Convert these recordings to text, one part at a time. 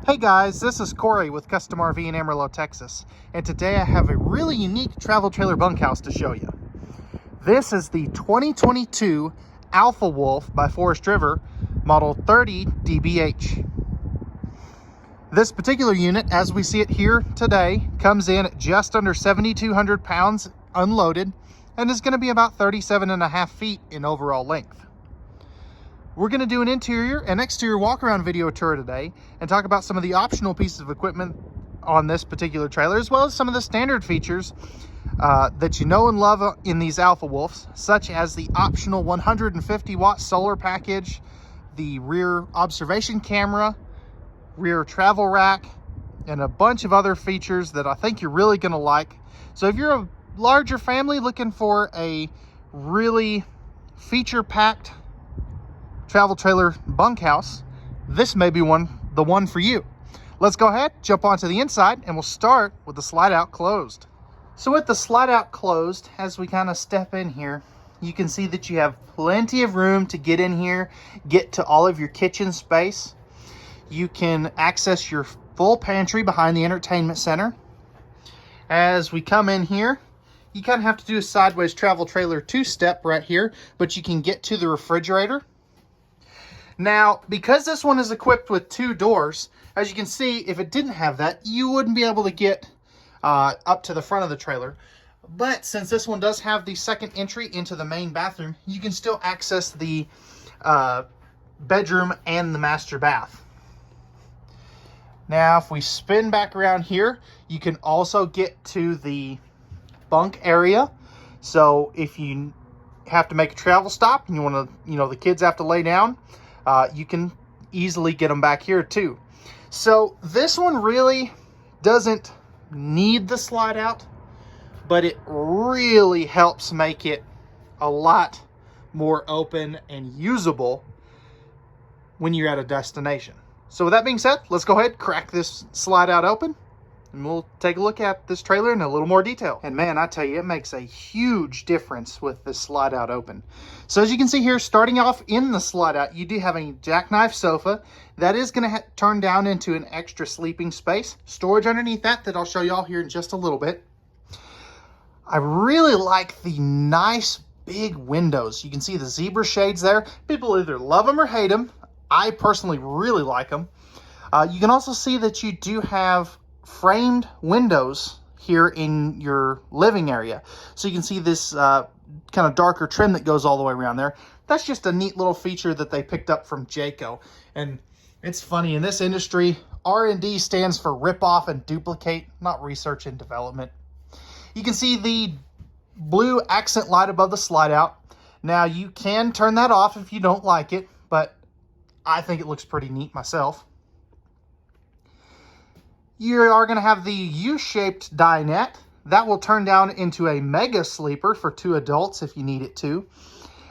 Hey guys, this is Corey with Custom RV in Amarillo, Texas, and today I have a really unique travel trailer bunkhouse to show you. This is the 2022 Alpha Wolf by Forest River, model 30DBH. This particular unit, as we see it here today, comes in at just under 7,200 pounds unloaded and is going to be about 37.5 feet in overall length. We're going to do an interior and exterior walk-around video tour today and talk about some of the optional pieces of equipment on this particular trailer, as well as some of the standard features that you know and love in these Alpha Wolves, such as the optional 150-watt solar package, the rear observation camera, rear travel rack, and a bunch of other features that I think you're really going to like. So if you're a larger family looking for a really feature-packed travel trailer bunkhouse, this may be the one for you. Let's go ahead, jump onto the inside, and we'll start with the slide out closed. So with the slide out closed, as we kind of step in here, you can see that you have plenty of room to get in here, get to all of your kitchen space. You can access your full pantry behind the entertainment center. As we come in here, you kind of have to do a sideways travel trailer two-step right here, but you can get to the refrigerator. Now, because this one is equipped with two doors, as you can see, if it didn't have that, you wouldn't be able to get up to the front of the trailer. But since this one does have the second entry into the main bathroom, you can still access the bedroom and the master bath. Now, if we spin back around here, you can also get to the bunk area. So if you have to make a travel stop and you want to, the kids have to lay down, you can easily get them back here too. So this one really doesn't need the slide out, but it really helps make it a lot more open and usable when you're at a destination. So with that being said, let's go ahead, crack this slide out open, and we'll take a look at this trailer in a little more detail. And man, I tell you, it makes a huge difference with this slide out open. So as you can see here, starting off in the slide out, you do have a jackknife sofa that is going to turn down into an extra sleeping space. Storage underneath that I'll show y'all here in just a little bit. I really like the nice big windows. You can see the zebra shades there. People either love them or hate them. I personally really like them. You can also see that you do have framed windows here in your living area. So you can see this kind of darker trim that goes all the way around there. That's just a neat little feature that they picked up from Jayco. And it's funny, in this industry, R&D stands for rip off and duplicate, not research and development. You can see the blue accent light above the slide out. Now you can turn that off if you don't like it, but I think it looks pretty neat myself. You are going to have the U-shaped dinette. That will turn down into a mega sleeper for two adults if you need it to.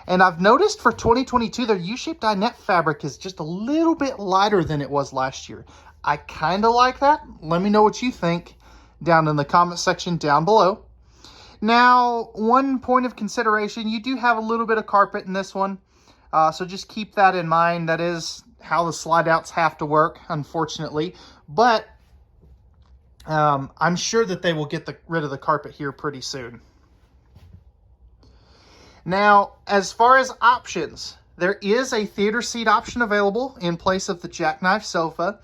And I've noticed for 2022, their U-shaped dinette fabric is just a little bit lighter than it was last year. I kind of like that. Let me know what you think down in the comment section down below. Now, one point of consideration, you do have a little bit of carpet in this one. So just keep that in mind. That is how the slide outs have to work, unfortunately. But I'm sure that they will get rid of the carpet here pretty soon. Now, as far as options, there is a theater seat option available in place of the jackknife sofa.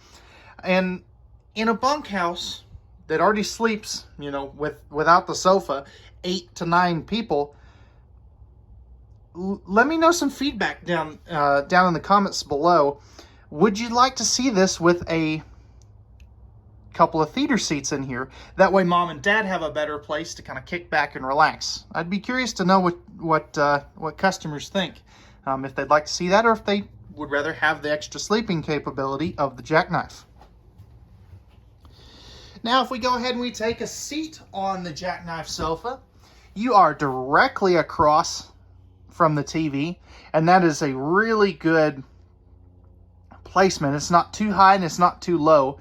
And in a bunkhouse that already sleeps, without the sofa, 8 to 9 people, let me know some feedback down in the comments below. Would you like to see this with a couple of theater seats in here? That way mom and dad have a better place to kind of kick back and relax. I'd be curious to know what customers think, if they'd like to see that, or if they would rather have the extra sleeping capability of the jackknife. Now, if we go ahead and we take a seat on the jackknife sofa, you are directly across from the TV, and that is a really good placement. It's not too high and it's not too low.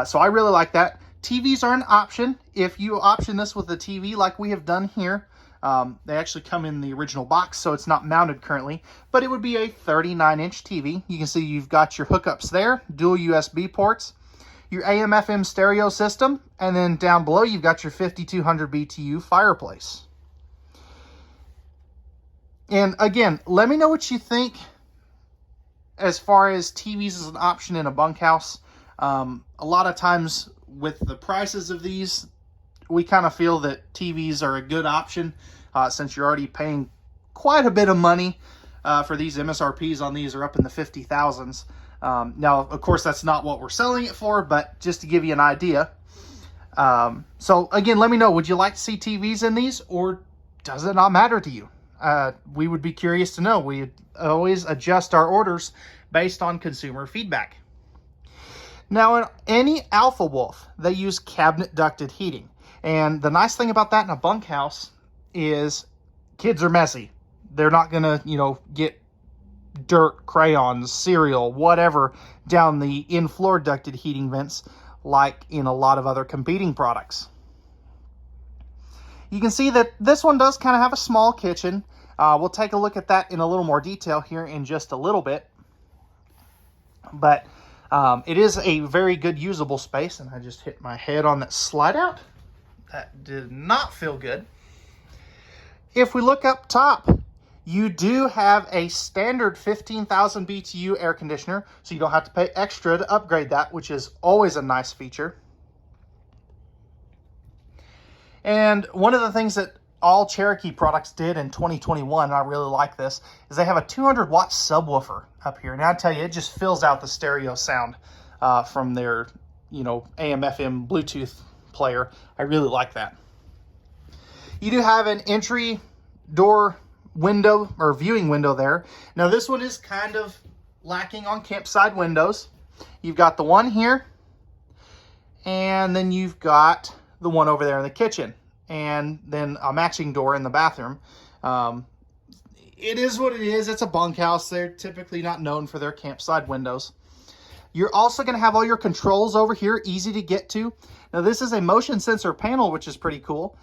So I really like that. TVs are an option. If you option this with a TV like we have done here, they actually come in the original box, so it's not mounted currently, but it would be a 39-inch TV. You can see you've got your hookups there, dual USB ports. your AM/FM stereo system, and then down below you've got your 5200 BTU fireplace. And again, let me know what you think as far as TVs as an option in a bunkhouse. A lot of times with the prices of these, we kind of feel that TVs are a good option since you're already paying quite a bit of money for these. MSRPs on these are up in the 50,000s. Now, of course, that's not what we're selling it for, but just to give you an idea. So again, let me know, would you like to see TVs in these, or does it not matter to you? We would be curious to know. We always adjust our orders based on consumer feedback. Now, in any Alpha Wolf, they use cabinet ducted heating. And the nice thing about that in a bunkhouse is kids are messy. They're not going to, get dirt, crayons, cereal, whatever down the in-floor ducted heating vents like in a lot of other competing products. You can see that this one does kind of have a small kitchen. We'll take a look at that in a little more detail here in just a little bit. But it is a very good usable space, and I just hit my head on that slide out. That did not feel good. If we look up top, you do have a standard 15,000 BTU air conditioner, so you don't have to pay extra to upgrade that, which is always a nice feature. And one of the things that all Cherokee products did in 2021, and I really like this, is they have a 200-watt subwoofer up here. And I tell you, it just fills out the stereo sound from their, AM/FM Bluetooth player. I really like that. You do have an entry door window or viewing window there. Now this one is kind of lacking on campside windows. You've got the one here, and then you've got the one over there in the kitchen, and then a matching door in the bathroom. It is what it is. It's a bunkhouse. They're typically not known for their campside windows. You're also going to have all your controls over here, easy to get to. Now this is a motion sensor panel, which is pretty cool.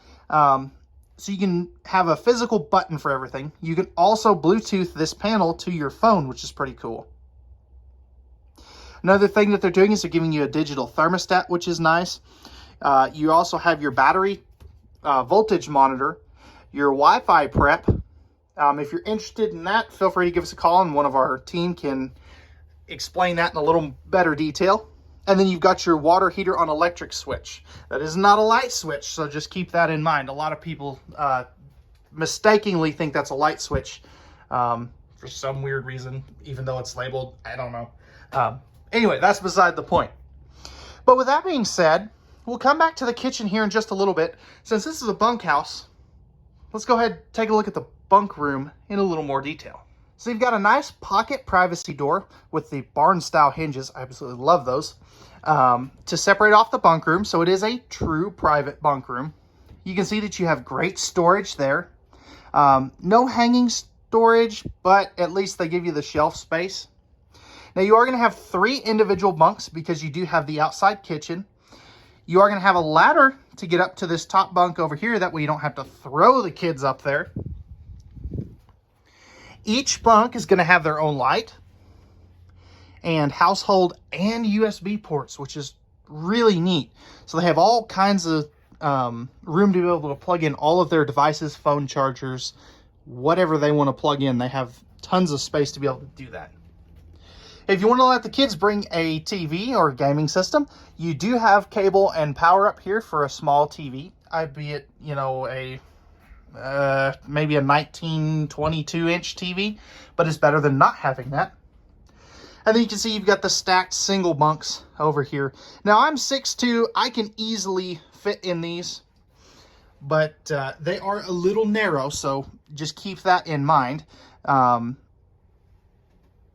So you can have a physical button for everything. You can also Bluetooth this panel to your phone, which is pretty cool. Another thing that they're doing is they're giving you a digital thermostat, which is nice. You also have your battery voltage monitor, your Wi-Fi prep. If you're interested in that, feel free to give us a call, and one of our team can explain that in a little better detail. And then you've got your water heater on electric switch. That is not a light switch, so just keep that in mind. A lot of people mistakenly think that's a light switch for some weird reason, even though it's labeled. I don't know. Anyway, that's beside the point. But with that being said, we'll come back to the kitchen here in just a little bit. Since this is a bunkhouse, let's go ahead and take a look at the bunk room in a little more detail. So you've got a nice pocket privacy door with the barn-style hinges. I absolutely love those. To separate off the bunk room, so it is a true private bunk room. You can see that you have great storage there. No hanging storage, but at least they give you the shelf space. Now you are going to have 3 individual bunks because you do have the outside kitchen. You are going to have a ladder to get up to this top bunk over here. That way you don't have to throw the kids up there. Each bunk is going to have their own light and household and USB ports, which is really neat. So they have all kinds of room to be able to plug in all of their devices, phone chargers, whatever they want to plug in. They have tons of space to be able to do that. If you want to let the kids bring a TV or a gaming system, you do have cable and power up here for a small TV, albeit, maybe a 1922-inch TV, but it's better than not having that. And then you can see you've got the stacked single bunks over here. Now I'm 6'2", I can easily fit in these, but they are a little narrow, so just keep that in mind.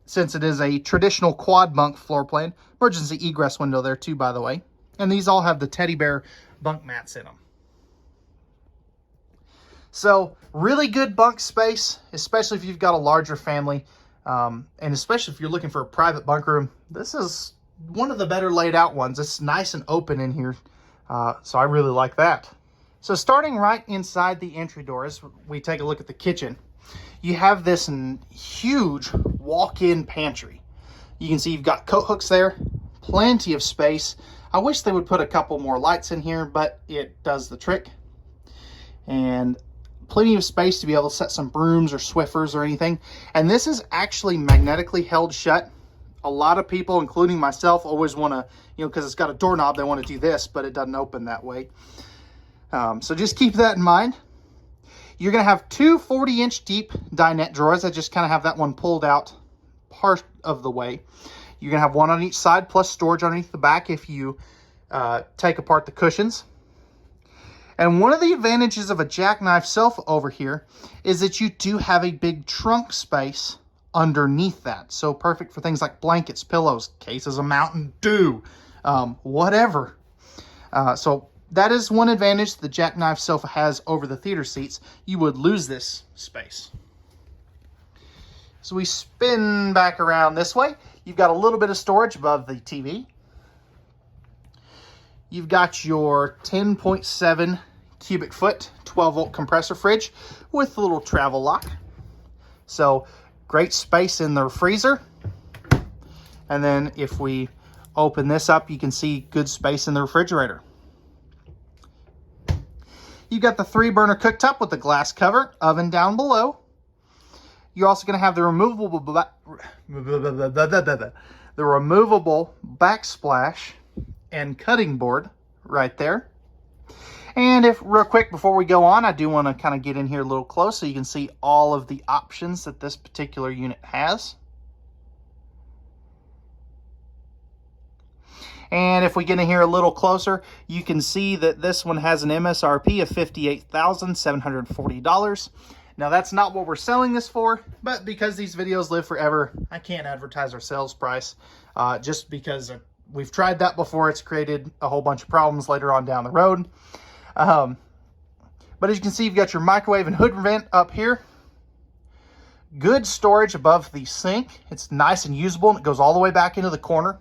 Since it is a traditional quad bunk floor plan. Emergency egress window there too, by the way. And these all have the teddy bear bunk mats in them. So really good bunk space, especially if you've got a larger family. And especially if you're looking for a private bunk room. This is one of the better laid out ones. It's nice and open in here. So I really like that. So starting right inside the entry door as we take a look at the kitchen, you have this huge walk-in pantry. You can see you've got coat hooks there, plenty of space. I wish they would put a couple more lights in here, but it does the trick. And plenty of space to be able to set some brooms or Swiffers or anything. And this is actually magnetically held shut. A lot of people, including myself, always want to, you know, because it's got a doorknob, they want to do this, but it doesn't open that way. So just keep that in mind. You're going to have two 40-inch deep dinette drawers. I just kind of have that one pulled out part of the way. You're going to have one on each side, plus storage underneath the back if you take apart the cushions. And one of the advantages of a jackknife sofa over here is that you do have a big trunk space underneath that. So perfect for things like blankets, pillows, cases of Mountain Dew, whatever. So that is one advantage the jackknife sofa has over the theater seats. You would lose this space. So we spin back around this way. You've got a little bit of storage above the TV. You've got your 10.7 cubic foot 12-volt compressor fridge with a little travel lock. So great space in the freezer. And then if we open this up, you can see good space in the refrigerator. You've got the 3-burner cooktop with the glass cover, oven down below. You're also going to have the removable backsplash and cutting board right there. And if real quick before we go on, I do want to kind of get in here a little close so you can see all of the options that this particular unit has. And if we get in here a little closer, you can see that this one has an MSRP of $58,740. Now that's not what we're selling this for, but because these videos live forever, I can't advertise our sales price just because we've tried that before. It's created a whole bunch of problems later on down the road. But as you can see, you've got your microwave and hood vent up here. Good storage above the sink. It's nice and usable, and it goes all the way back into the corner.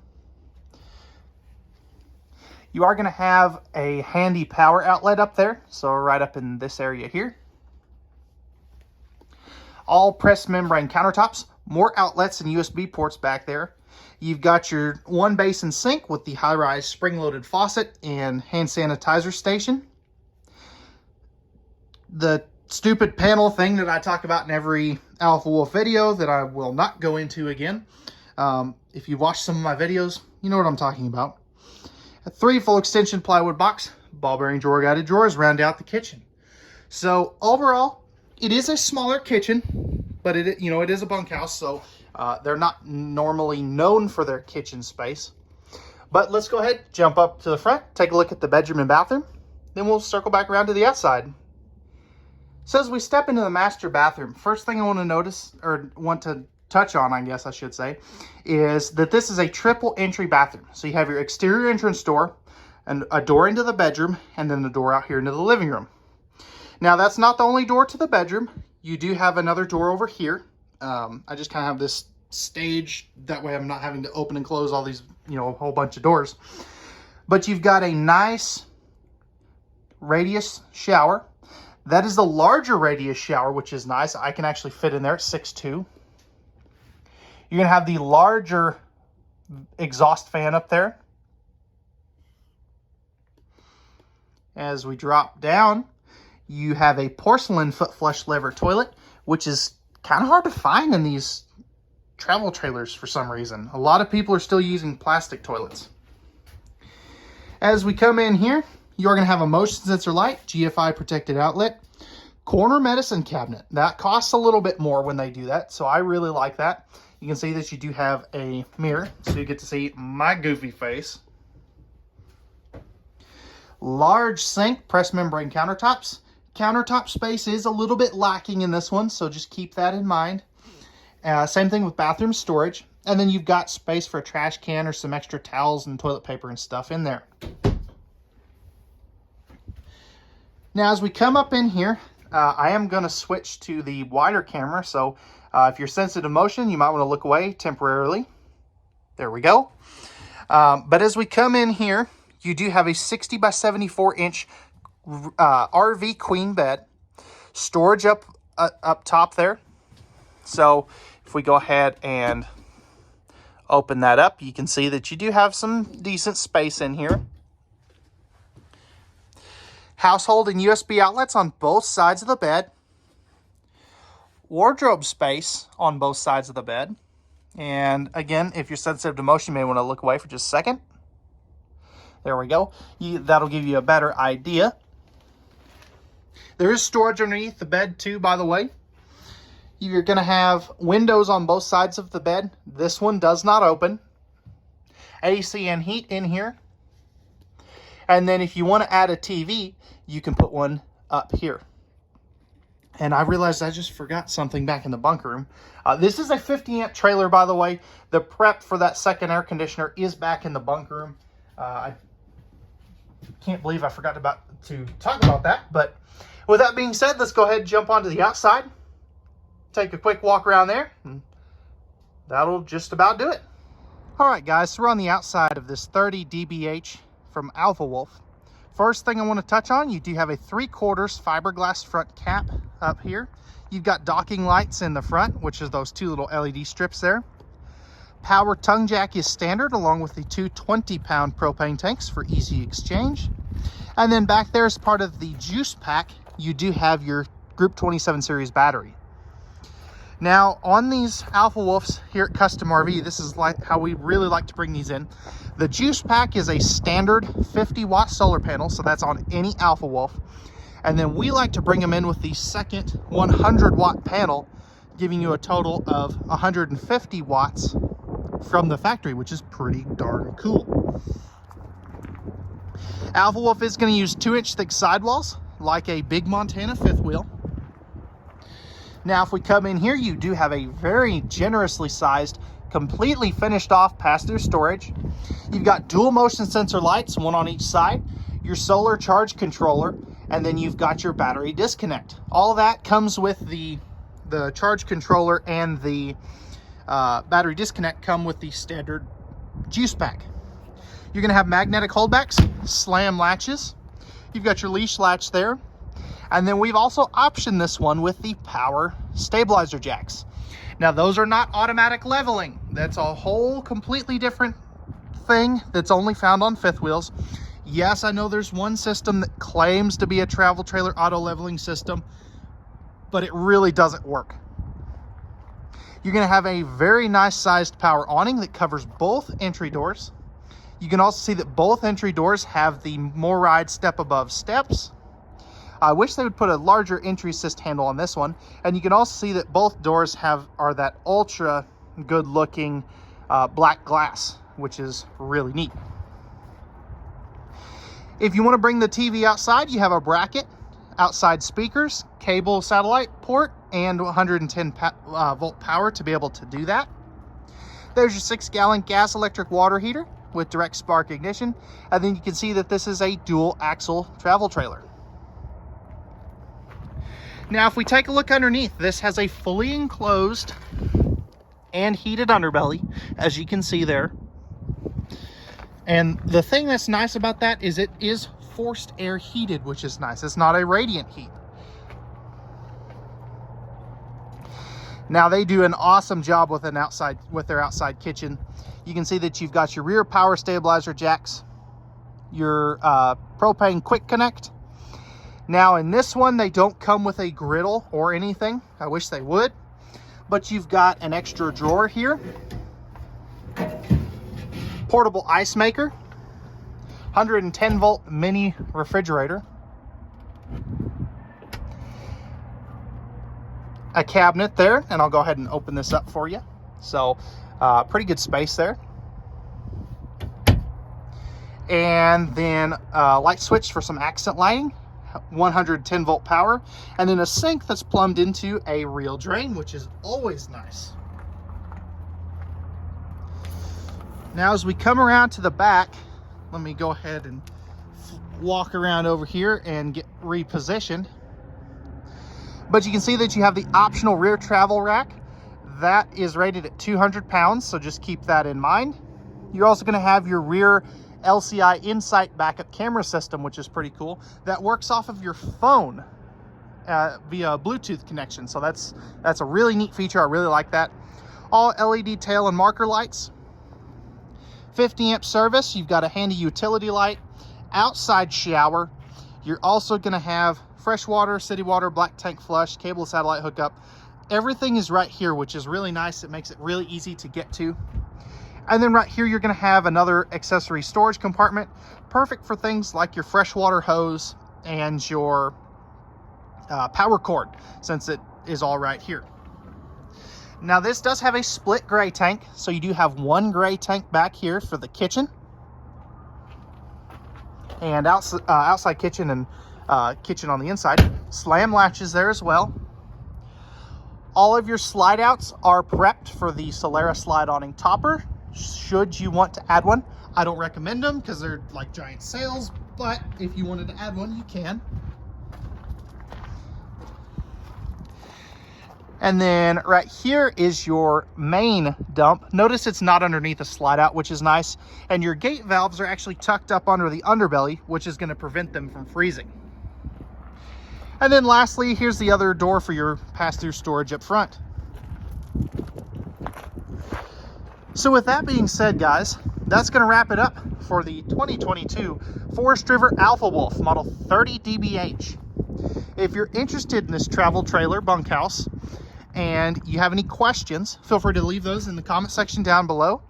You are going to have a handy power outlet up there, so right up in this area here. All pressed membrane countertops, more outlets and USB ports back there. You've got your one basin sink with the high-rise spring-loaded faucet and hand sanitizer station. The stupid panel thing that I talk about in every Alpha Wolf video that I will not go into again. If you've watched some of my videos, you know what I'm talking about. A 3 full extension plywood box, ball bearing drawer guided drawers round out the kitchen. So overall, it is a smaller kitchen, but it is a bunkhouse, so they're not normally known for their kitchen space. But let's go ahead, jump up to the front, take a look at the bedroom and bathroom, then we'll circle back around to the outside. So as we step into the master bathroom, first thing I want to notice, or want to touch on, I guess I should say, is that this is a triple entry bathroom. So you have your exterior entrance door, and a door into the bedroom, and then the door out here into the living room. Now that's not the only door to the bedroom. You do have another door over here. I just kind of have this stage, that way I'm not having to open and close all these, a whole bunch of doors. But you've got a nice radius shower. That is the larger radius shower, which is nice. I can actually fit in there at 6'2". You're going to have the larger exhaust fan up there. As we drop down, you have a porcelain foot flush lever toilet, which is kind of hard to find in these travel trailers for some reason. A lot of people are still using plastic toilets. As we come in here, you're going to have a motion sensor light, GFI protected outlet, corner medicine cabinet. That costs a little bit more when they do that, so I really like that. You can see that you do have a mirror, so you get to see my goofy face. Large sink, pressed membrane countertops. Countertop space is a little bit lacking in this one, so just keep that in mind. Same thing with bathroom storage. And then you've got space for a trash can or some extra towels and toilet paper and stuff in there. Now, as we come up in here, I am going to switch to the wider camera. So if you're sensitive to motion, you might want to look away temporarily. There we go. But as we come in here, you do have a 60 by 74 inch RV queen bed. Storage up top there. So if we go ahead and Open that up. You can see that you do have some decent space in here. Household and USB outlets on both sides of the bed. Wardrobe space on both sides of the bed. And again, if you're sensitive to motion, you may want to look away for just a second. There we go. That'll give you a better idea. There is storage underneath the bed too, by the way. You're going to have windows on both sides of the bed. This one does not open. AC and heat in here. And then if you want to add a TV, you can put one up here. And I realized I just forgot something back in the bunk room. This is a 50-amp trailer, by the way. The prep for that second air conditioner is back in the bunk room. I can't believe I forgot to talk about that. But with that being said, let's go ahead and jump onto the outside. Take a quick walk around there. And that'll just about do it. All right, guys. So we're on the outside of this 30DBH from Alpha Wolf. First thing I want to touch on, you do have a 3/4 fiberglass front cap up here. You've got docking lights in the front, which is those two little LED strips there. Power tongue jack is standard, along with the two 20-pound propane tanks for easy exchange. And then back there, as part of the juice pack, you do have your Group 27 series battery. Now, on these Alpha Wolves here at Custom RV, this is like how we really like to bring these in. The juice pack is a standard 50-watt solar panel, so that's on any Alpha Wolf. And then we like to bring them in with the second 100-watt panel, giving you a total of 150 watts from the factory, which is pretty darn cool. Alpha Wolf is going to use 2-inch thick sidewalls, like a big Montana fifth wheel. Now, if we come in here, you do have a very generously sized, completely finished off pass-through storage. You've got dual motion sensor lights, one on each side, your solar charge controller, and then you've got your battery disconnect. All that comes with the charge controller, and the battery disconnect come with the standard juice pack. You're going to have magnetic holdbacks, slam latches. You've got your leash latch there. And then we've also optioned this one with the power stabilizer jacks. Now, those are not automatic leveling. That's a whole completely different thing that's only found on fifth wheels. Yes, I know there's one system that claims to be a travel trailer auto leveling system, but it really doesn't work. You're going to have a very nice sized power awning that covers both entry doors. You can also see that both entry doors have the MORryde step above steps. I wish they would put a larger entry assist handle on this one. And you can also see that both doors are that ultra good looking black glass, which is really neat. If you want to bring the TV outside, you have a bracket, outside speakers, cable satellite port, and 110 volt power to be able to do that. There's your 6-gallon gas electric water heater with direct spark ignition. And then you can see that this is a dual axle travel trailer. Now, if we take a look underneath, this has a fully enclosed and heated underbelly, as you can see there. And the thing that's nice about that is it is forced air heated, which is nice. It's not a radiant heat. Now, they do an awesome job with their outside kitchen. You can see that you've got your rear power stabilizer jacks, your propane quick connect. Now, in this one, they don't come with a griddle or anything. I wish they would. But you've got an extra drawer here. Portable ice maker. 110 volt mini refrigerator. A cabinet there, and I'll go ahead and open this up for you. So, pretty good space there. And then a light switch for some accent lighting. 110 volt power, and then a sink that's plumbed into a real drain, which is always nice. Now, as we come around to the back, let me go ahead and walk around over here and get repositioned. But you can see that you have the optional rear travel rack. That is rated at 200 pounds, so just keep that in mind. You're also going to have your rear LCI Insight backup camera system, which is pretty cool. That works off of your phone via Bluetooth connection. So that's a really neat feature. I really like that. All LED tail and marker lights. 50 amp service. You've got a handy utility light, outside shower. You're also going to have fresh water, city water, black tank flush, cable satellite hookup. Everything is right here, which is really nice. It makes it really easy to get to. And then right here, you're going to have another accessory storage compartment, perfect for things like your freshwater hose and your power cord, since it is all right here. Now this does have a split gray tank, so you do have one gray tank back here for the kitchen and outside kitchen and kitchen on the inside. Slam latches there as well. All of your slide outs are prepped for the Solera slide awning topper, should you want to add one. I don't recommend them because they're like giant sails, but if you wanted to add one, you can. And then right here is your main dump. Notice it's not underneath a slide out, which is nice. And your gate valves are actually tucked up under the underbelly, which is going to prevent them from freezing. And then lastly, here's the other door for your pass-through storage up front. So with that being said, guys, that's going to wrap it up for the 2022 Forest River Alpha Wolf model 30DBH. If you're interested in this travel trailer bunkhouse and you have any questions, feel free to leave those in the comment section down below.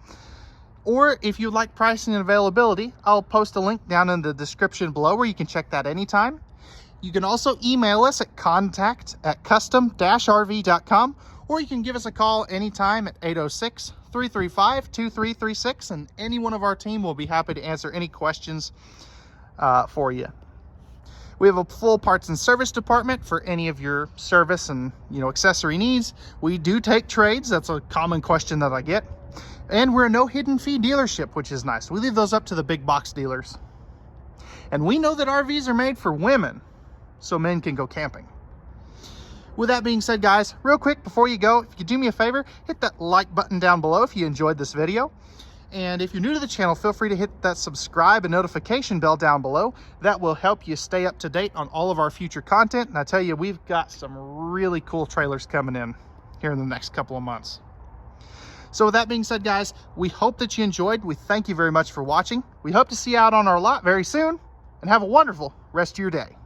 Or if you'd like pricing and availability, I'll post a link down in the description below where you can check that anytime. You can also email us at contact@custom-rv.com, or you can give us a call anytime at 806-335-2336, and any one of our team will be happy to answer any questions for you. We have a full parts and service department for any of your service and accessory needs. We do take trades. That's a common question that I get. And we're a no hidden fee dealership, which is nice. We leave those up to the big box dealers. And we know that RVs are made for women, so men can go camping. With that being said, guys, real quick before you go, if you do me a favor, hit that like button down below if you enjoyed this video. And if you're new to the channel, feel free to hit that subscribe and notification bell down below. That will help you stay up to date on all of our future content. And I tell you, we've got some really cool trailers coming in here in the next couple of months. So with that being said, guys, we hope that you enjoyed. We thank you very much for watching. We hope to see you out on our lot very soon, and have a wonderful rest of your day.